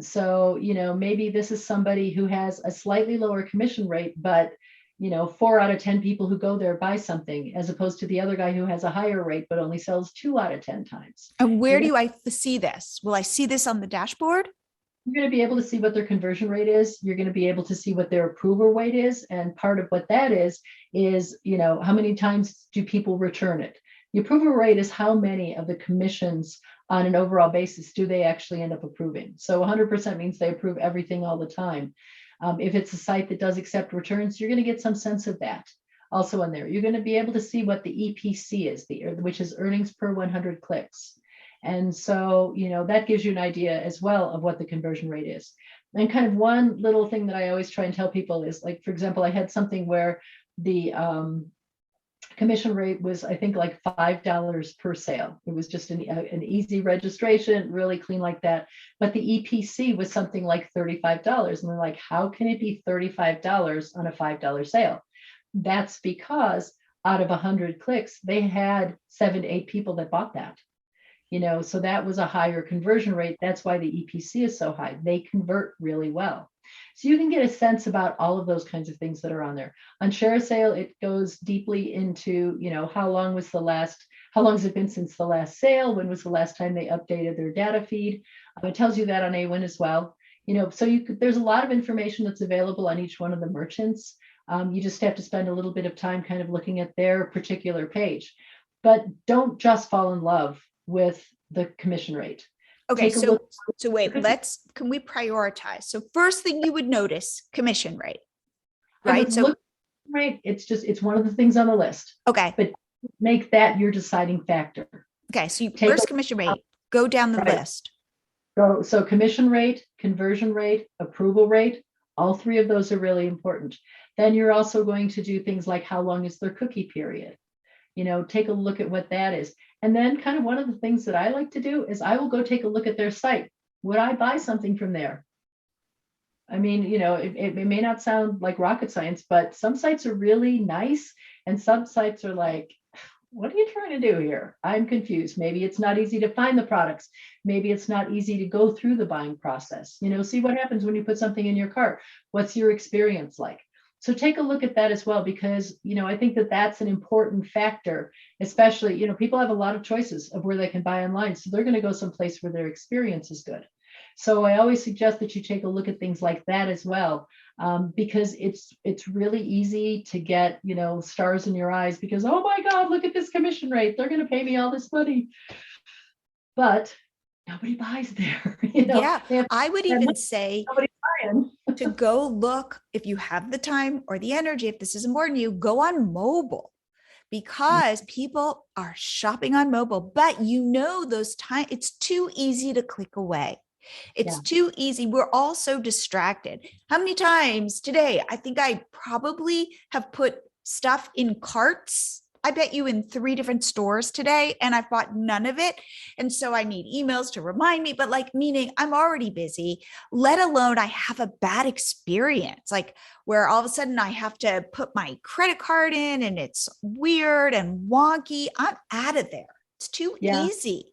C: So, maybe this is somebody who has a slightly lower commission rate, but 4 out of 10 people who go there buy something, as opposed to the other guy who has a higher rate, but only sells 2 out of 10 times.
B: And where do I see this? Will I see this on the dashboard?
C: You're going to be able to see what their conversion rate is. You're going to be able to see what their approval rate is. And part of what that is, how many times do people return it? The approval rate is how many of the commissions on an overall basis do they actually end up approving. So 100% means they approve everything all the time. If it's a site that does accept returns, you're going to get some sense of that also in there. You're going to be able to see what the EPC is, which is earnings per 100 clicks. And so, that gives you an idea as well of what the conversion rate is. And kind of one little thing that I always try and tell people is, like, for example, I had something where the commission rate was, I think, like $5 per sale. It was just an easy registration, really clean like that. But the EPC was something like $35. And they're like, how can it be $35 on a $5 sale? That's because out of 100 clicks, they had 7 to 8 people that bought that. So that was a higher conversion rate. That's why the EPC is so high. They convert really well. So you can get a sense about all of those kinds of things that are on there. On Share a Sale, it goes deeply into, how long has it been since the last sale? When was the last time they updated their data feed? It tells you that on AWIN as well. So there's a lot of information that's available on each one of the merchants. You just have to spend a little bit of time kind of looking at their particular page. But don't just fall in love with the commission rate.
B: Okay,
C: Take a look.
B: so wait, can we prioritize? So first thing you would notice, commission rate, right? So
C: right, it's one of the things on the list.
B: Okay.
C: But make that your deciding factor.
B: Okay, so first commission rate, go down the list.
C: So commission rate, conversion rate, approval rate, all three of those are really important. Then you're also going to do things like how long is their cookie period? Take a look at what that is. And then kind of one of the things that I like to do is I will go take a look at their site. Would I buy something from there? I mean, it may not sound like rocket science, but some sites are really nice and some sites are like, what are you trying to do here? I'm confused. Maybe it's not easy to find the products. Maybe it's not easy to go through the buying process. See what happens when you put something in your cart. What's your experience like? So take a look at that as well, because, I think that that's an important factor, especially, people have a lot of choices of where they can buy online. So they're going to go someplace where their experience is good. So I always suggest that you take a look at things like that as well, because it's really easy to get, stars in your eyes because, oh my God, look at this commission rate. They're going to pay me all this money. But nobody buys there.
B: Yeah, I would even say to go look, if you have the time or the energy, if this is important to you, go on mobile, because people are shopping on mobile, but those times it's too easy to click away. It's too easy. We're all so distracted. How many times today? I think I probably have put stuff in carts. I bet you in 3 different stores today, and I've bought none of it. And so I need emails to remind me, but meaning I'm already busy, let alone I have a bad experience, where all of a sudden I have to put my credit card in and it's weird and wonky. I'm out of there. It's too easy.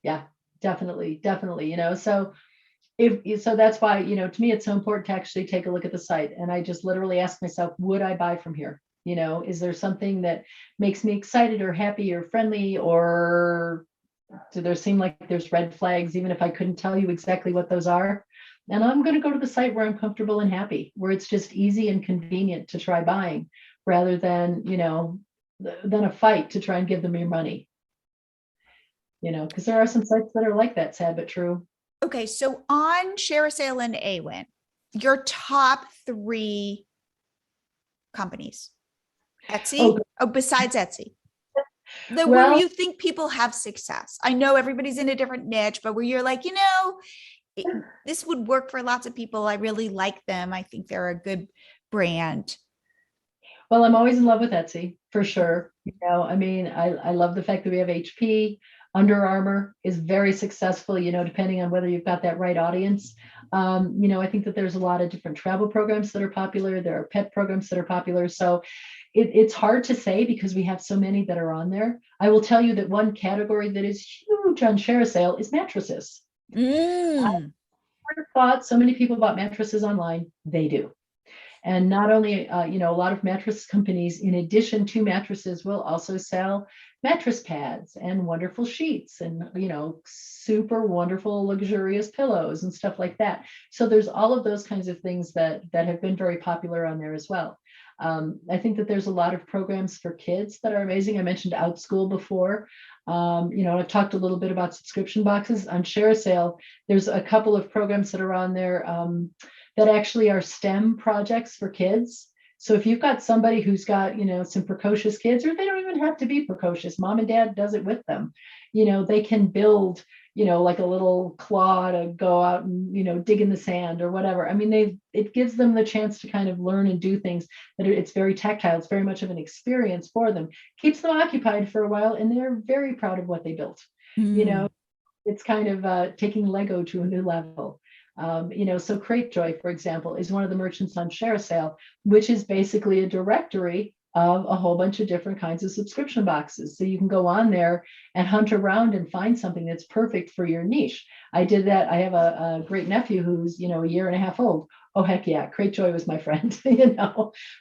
C: Yeah, definitely. So so that's why, to me, it's so important to actually take a look at the site. And I just literally ask myself, would I buy from here? Is there something that makes me excited or happy or friendly, or do there seem like there's red flags, even if I couldn't tell you exactly what those are? And I'm going to go to the site where I'm comfortable and happy, where it's just easy and convenient to try buying, rather than, than a fight to try and give them your money. Because there are some sites that are like that, sad but true.
B: Okay, so on Share a Sale and AWIN, your top 3 companies. Etsy? Besides Etsy. Where you think people have success. I know everybody's in a different niche, but where you're like, this would work for lots of people. I really like them. I think they're a good brand.
C: Well, I'm always in love with Etsy, for sure. I love the fact that we have HP. Under Armour is very successful, depending on whether you've got that right audience. I think that there's a lot of different travel programs that are popular. There are pet programs that are popular. So it's hard to say because we have so many that are on there. I will tell you that one category that is huge on Share a Sale is mattresses. I never thought so many people bought mattresses online. They do. And not only, a lot of mattress companies, in addition to mattresses, will also sell mattress pads and wonderful sheets and, super wonderful, luxurious pillows and stuff like that. So there's all of those kinds of things that have been very popular on there as well. I think that there's a lot of programs for kids that are amazing. I mentioned OutSchool before. I've talked a little bit about subscription boxes. On Share a Sale, there's a couple of programs that are on there that actually are STEM projects for kids. So if you've got somebody who's got, some precocious kids, or they don't even have to be precocious, mom and dad does it with them, they can build, like a little claw to go out and, dig in the sand or whatever. I mean, it gives them the chance to kind of learn and do things that it's very tactile. It's very much of an experience for them, keeps them occupied for a while, and they're very proud of what they built. It's kind of taking Lego to a new level. So Crate Joy, for example, is one of the merchants on Share a Sale, which is basically a directory of a whole bunch of different kinds of subscription boxes. So you can go on there and hunt around and find something that's perfect for your niche. I did that. I have a great nephew who's, a year and a half old. Oh, heck yeah. Cratejoy was my friend,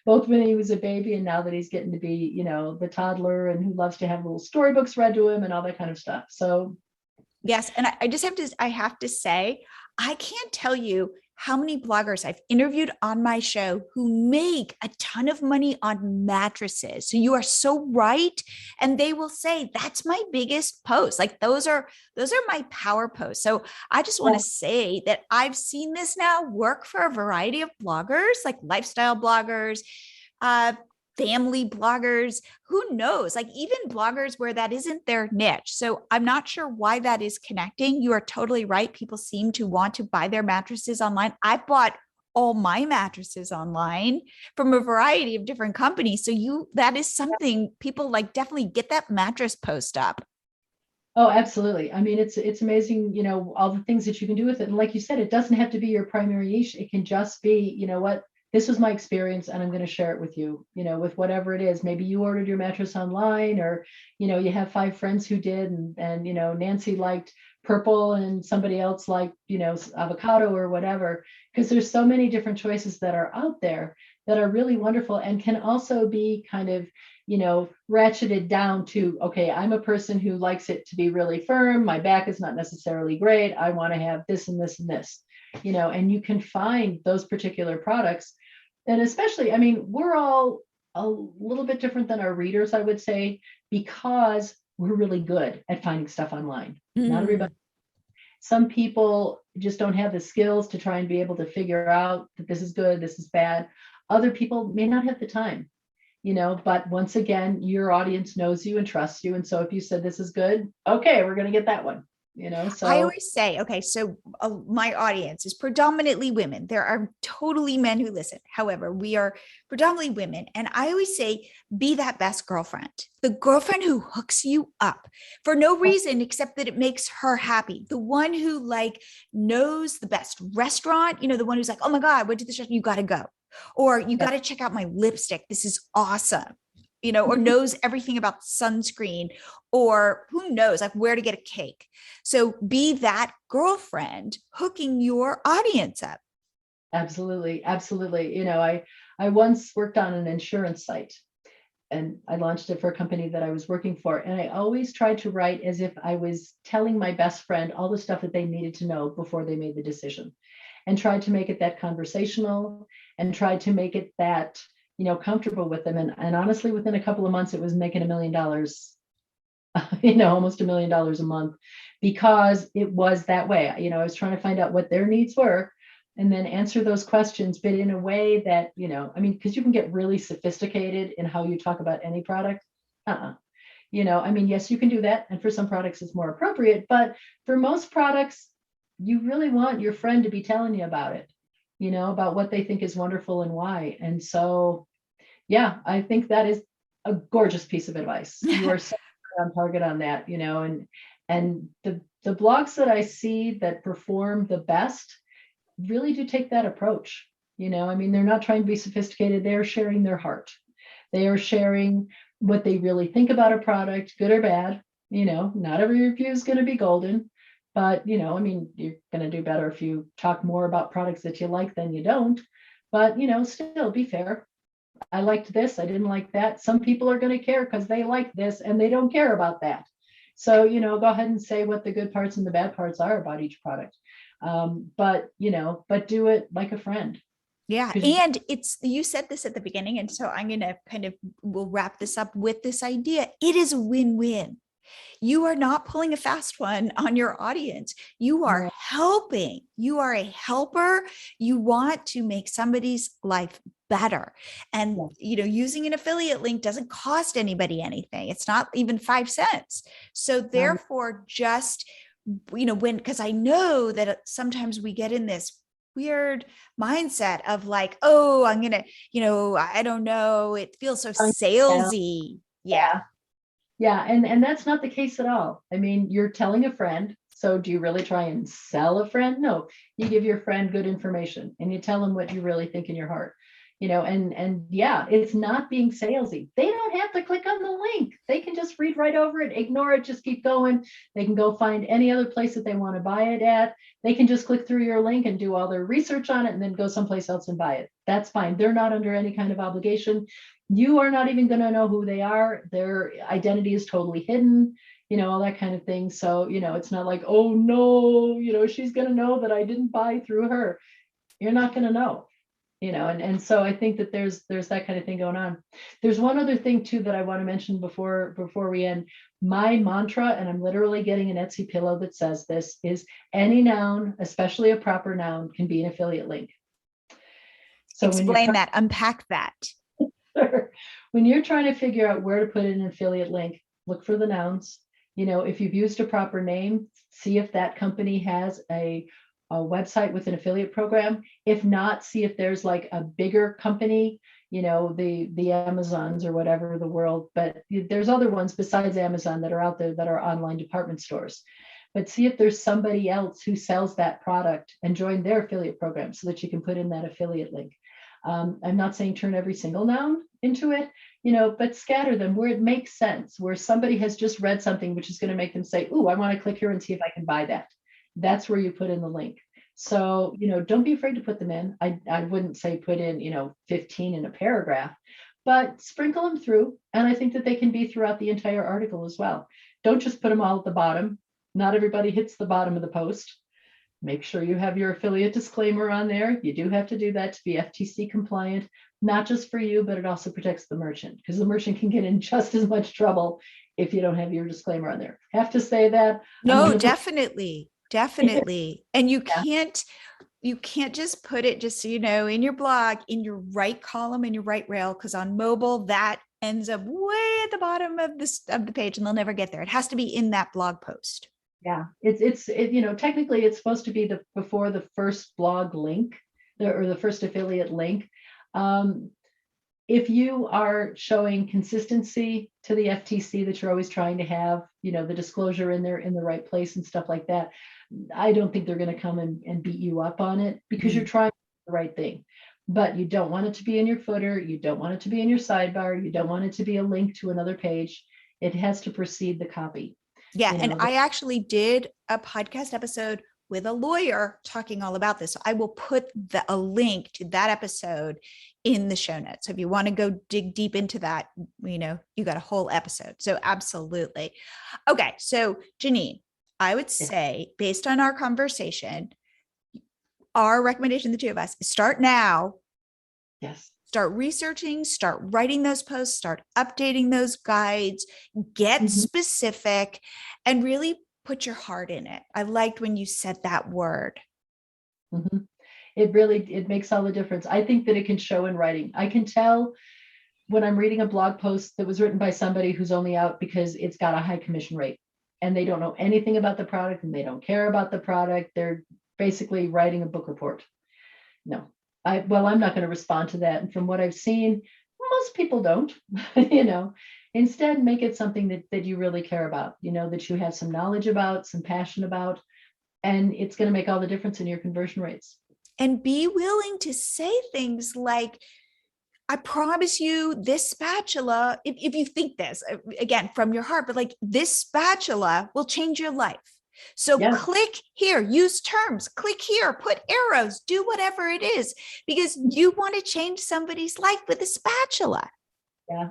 C: both when he was a baby and now that he's getting to be, the toddler and who loves to have little storybooks read to him and all that kind of stuff. So
B: yes. And I have to say, I can't tell you how many bloggers I've interviewed on my show who make a ton of money on mattresses. So you are so right. And they will say, that's my biggest post. Like those are my power posts. So I just want to say that I've seen this now work for a variety of bloggers, like lifestyle bloggers, family bloggers, who knows, like even bloggers where that isn't their niche. So I'm not sure why that is connecting. You are totally right. People seem to want to buy their mattresses online. I bought all my mattresses online from a variety of different companies. So that is something people like, definitely get that mattress post up.
C: Oh, absolutely. I mean, it's amazing, all the things that you can do with it. And like you said, it doesn't have to be your primary niche. It can just be, this was my experience and I'm going to share it with you, with whatever it is. Maybe you ordered your mattress online or, you have 5 friends who did and Nancy liked purple and somebody else liked, avocado or whatever, because there's so many different choices that are out there that are really wonderful and can also be kind of, ratcheted down to, okay, I'm a person who likes it to be really firm. My back is not necessarily great. I want to have this and this and this, and you can find those particular products. And especially, I mean, we're all a little bit different than our readers, I would say, because we're really good at finding stuff online. Not everybody. Some people just don't have the skills to try and be able to figure out that this is good, this is bad. Other people may not have the time, but once again, your audience knows you and trusts you. And so if you said this is good, okay, we're going to get that one. So
B: I always say, okay, so my audience is predominantly women. There are totally men who listen. However, we are predominantly women. And I always say, be that best girlfriend, the girlfriend who hooks you up for no reason except that it makes her happy. The one who like knows the best restaurant, the one who's like, oh my God, I went to this restaurant, you got to go. Or you got to check out my lipstick. This is awesome. Or knows everything about sunscreen, or who knows, like where to get a cake. So be that girlfriend hooking your audience up.
C: Absolutely. Absolutely. I once worked on an insurance site and I launched it for a company that I was working for. And I always tried to write as if I was telling my best friend all the stuff that they needed to know before they made the decision, and tried to make it that conversational and tried to make it that comfortable with them. And honestly, within a couple of months, it was making $1 million, almost $1 million a month, because it was that way. I was trying to find out what their needs were and then answer those questions, but in a way that, because you can get really sophisticated in how you talk about any product. Yes, you can do that. And for some products, it's more appropriate, but for most products, you really want your friend to be telling you about it, about what they think is wonderful and why. And so, yeah, I think that is a gorgeous piece of advice. You are so on target on that, and the blogs that I see that perform the best really do take that approach. They're not trying to be sophisticated. They're sharing their heart. They are sharing what they really think about a product, good or bad. Not every review is going to be golden, but you're going to do better if you talk more about products that you like than you don't. But still be fair. I liked this, I didn't like that. Some people are going to care because they like this and they don't care about that. So, go ahead and say what the good parts and the bad parts are about each product. But do it like a friend.
B: Yeah. And you said this at the beginning. And so I'm going to we'll wrap this up with this idea. It is a win-win. You are not pulling a fast one on your audience. You are helping. You are a helper. You want to make somebody's life better. And, using an affiliate link doesn't cost anybody anything. It's not even 5 cents. So therefore, just, because I know that sometimes we get in this weird mindset of like, oh, I'm going to, I don't know. It feels so salesy. Yeah.
C: Yeah. And that's not the case at all. You're telling a friend. So do you really try and sell a friend? No, you give your friend good information and you tell them what you really think in your heart. and yeah, it's not being salesy. They don't have to click on the link. They can just read right over it, ignore it, just keep going. They can go find any other place that they want to buy it at. They can just click through your link and do all their research on it and then go someplace else and buy it. That's fine. They're not under any kind of obligation. You are not even going to know who they are. Their identity is totally hidden, all that kind of thing. So, it's not like, oh no, she's going to know that I didn't buy through her. You're not going to know. And so I think that there's that kind of thing going on. There's one other thing too that I want to mention before we end. My mantra, and I'm literally getting an Etsy pillow that says this, is any noun, especially a proper noun, can be an affiliate link. So
B: explain that, unpack that.
C: When you're trying to figure out where to put in an affiliate link, look for the nouns. If you've used a proper name, see if that company has a website with an affiliate program. If not, see if there's like a bigger company, the Amazons or whatever the world, but there's other ones besides Amazon that are out there that are online department stores. But see if there's somebody else who sells that product and join their affiliate program so that you can put in that affiliate link. I'm not saying turn every single noun into it, but scatter them where it makes sense, where somebody has just read something which is going to make them say, "Ooh, I want to click here and see if I can buy that." That's where you put in the link. So, don't be afraid to put them in. I wouldn't say put in, 15 in a paragraph, but sprinkle them through. And I think that they can be throughout the entire article as well. Don't just put them all at the bottom. Not everybody hits the bottom of the post. Make sure you have your affiliate disclaimer on there. You do have to do that to be FTC compliant, not just for you, but it also protects the merchant, because the merchant can get in just as much trouble if you don't have your disclaimer on there. Have to say that.
B: No, definitely. Definitely. And you can't just put it, just so you know, in your blog, in your right column, in your right rail, because on mobile, that ends up way at the bottom of the page and they'll never get there. It has to be in that blog post.
C: Yeah, it's technically it's supposed to be before the first blog link or the first affiliate link. If you are showing consistency to the FTC that you're always trying to have, the disclosure in there in the right place and stuff like that, I don't think they're going to come and beat you up on it, because you're trying the right thing. But you don't want it to be in your footer. You don't want it to be in your sidebar. You don't want it to be a link to another page. It has to precede the copy.
B: Yeah. And I actually did a podcast episode with a lawyer talking all about this. So I will put a link to that episode in the show notes. So if you want to go dig deep into that, you got a whole episode. So absolutely. Okay. So Janine, I would say, based on our conversation, our recommendation, the two of us, is start now.
C: Yes.
B: Start researching, start writing those posts, start updating those guides, get specific, and really put your heart in it. I liked when you said that word.
C: Mm-hmm. It makes all the difference. I think that it can show in writing. I can tell when I'm reading a blog post that was written by somebody who's only out because it's got a high commission rate and they don't know anything about the product and they don't care about the product. They're basically writing a book report. No, I'm not going to respond to that. And from what I've seen, most people don't, instead make it something that you really care about, that you have some knowledge about, some passion about, and it's going to make all the difference in your conversion rates.
B: And be willing to say things like, I promise you this spatula, if you think this, again, from your heart, but like, this spatula will change your life. So click here, use terms, click here, put arrows, do whatever it is, because you want to change somebody's life with a spatula.
C: Yeah.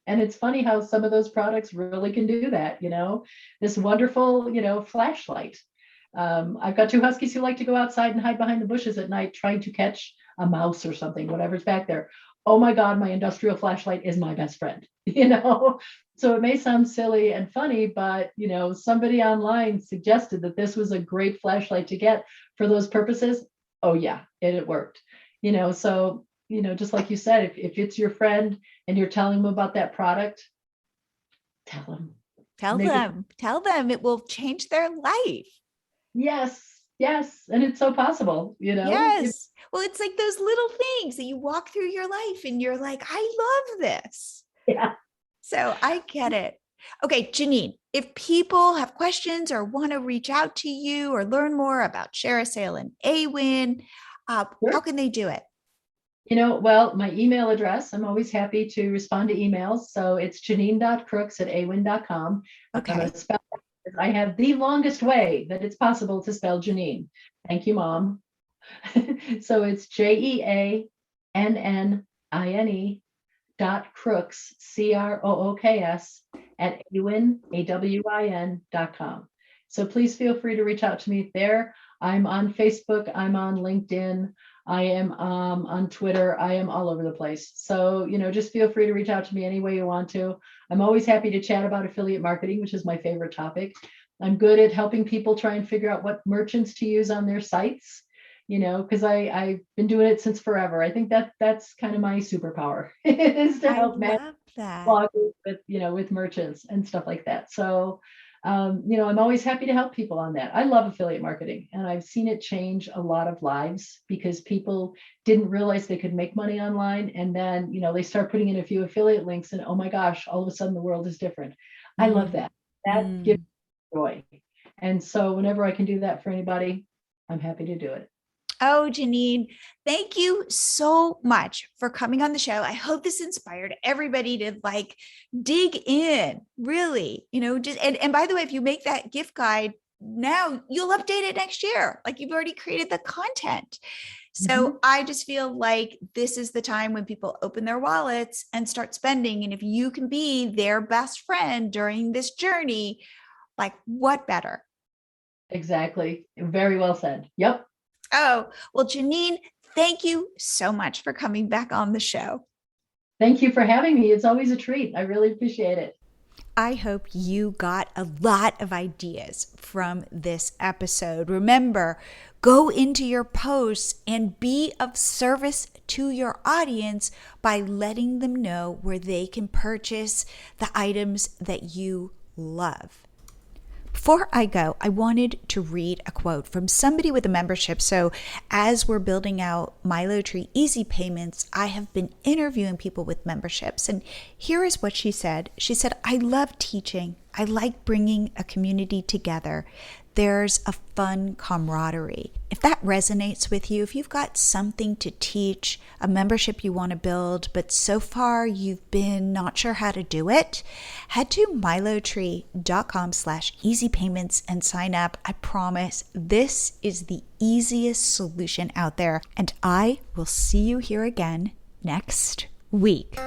C: And it's funny how some of those products really can do that, this wonderful, flashlight. I've got two huskies who like to go outside and hide behind the bushes at night, trying to catch a mouse or something, whatever's back there. Oh my God, my industrial flashlight is my best friend, So it may sound silly and funny, but, somebody online suggested that this was a great flashlight to get for those purposes. Oh yeah, it worked, so, just like you said, if it's your friend and you're telling them about that product, tell them.
B: Tell them it will change their life.
C: Yes. And it's so possible,
B: Yes. Well, it's like those little things that you walk through your life and you're like, I love this.
C: Yeah.
B: So I get it. Okay, Janine, if people have questions or want to reach out to you or learn more about ShareASale and AWin, how can they do it?
C: Well, my email address, I'm always happy to respond to emails. So it's janine.crooks@awin.com. I'm going
B: Okay.
C: to spell it. I have the longest way that it's possible to spell Janine. Thank you, Mom. So it's JeAnNNIE .crooks, @awin.com. So please feel free to reach out to me there. I'm on Facebook. I'm on LinkedIn. I am on Twitter. I am all over the place. So, just feel free to reach out to me any way you want to. I'm always happy to chat about affiliate marketing, which is my favorite topic. I'm good at helping people try and figure out what merchants to use on their sites, because I've been doing it since forever. I think that's kind of my superpower is to
B: I
C: help manage
B: love that.
C: bloggers with merchants and stuff like that. So, I'm always happy to help people on that. I love affiliate marketing, and I've seen it change a lot of lives because people didn't realize they could make money online. And then, they start putting in a few affiliate links and oh my gosh, all of a sudden the world is different. I love that. That gives
B: Mm.
C: me joy. And so whenever I can do that for anybody, I'm happy to do it.
B: Oh, Janine, thank you so much for coming on the show. I hope this inspired everybody to dig in, really, just and by the way, if you make that gift guide now, you'll update it next year. Like you've already created the content. So I just feel like this is the time when people open their wallets and start spending. And if you can be their best friend during this journey, what better?
C: Exactly. Very well said. Yep.
B: Oh, well, Janine, thank you so much for coming back on the show.
C: Thank you for having me. It's always a treat. I really appreciate it.
B: I hope you got a lot of ideas from this episode. Remember, go into your posts and be of service to your audience by letting them know where they can purchase the items that you love. Before I go, I wanted to read a quote from somebody with a membership. So as we're building out Milo Tree Easy Payments, I have been interviewing people with memberships. And here is what she said. She said, I love teaching. I like bringing a community together. There's a fun camaraderie. If that resonates with you, if you've got something to teach, a membership you want to build, but so far you've been not sure how to do it, head to milotree.com/easypayments and sign up. I promise this is the easiest solution out there. And I will see you here again next week.